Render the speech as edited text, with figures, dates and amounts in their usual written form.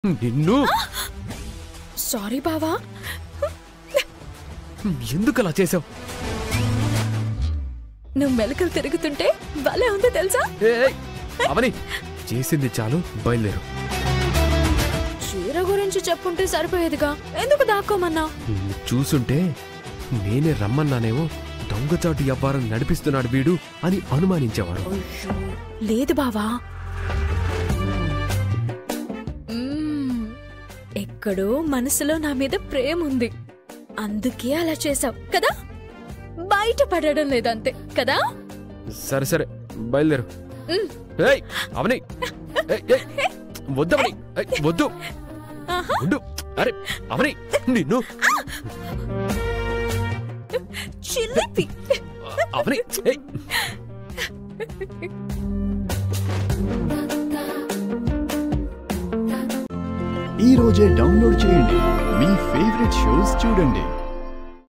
నిన్ను సారీ బావా. ఎందుకలా చేసావు? నువ్వు మెలకలు తిరుగుతుంటే భలే ఉంది తెలుసా? అవని చేసింది చాలు, బయలుదేరు. చీర గురించి చెప్పుంటే సరిపోయేదిగా, ఎందుకు దాక్కోమన్నా? చూసుంటే నేనే రమ్మన్నానేమో, దొంగచాటు వ్యాపారం నడిపిస్తున్నాడు వీడు అని అనుమానించేవారు. లేదు బావా, ఎక్కడో మనసులో నా మీద ప్రేమ ఉంది, అందుకే అలా చేసావు కదా. బయట పడడం లేదంతే కదా. సరే సరే బయలుదేరు. అవని వద్దవని, వద్దు ఉండు. అరే అవని, నిన్ను చిలిపి. అవని ఈ రోజే డౌన్లోడ్ చేయండి, మీ ఫేవరెట్ షోస్ చూడండి.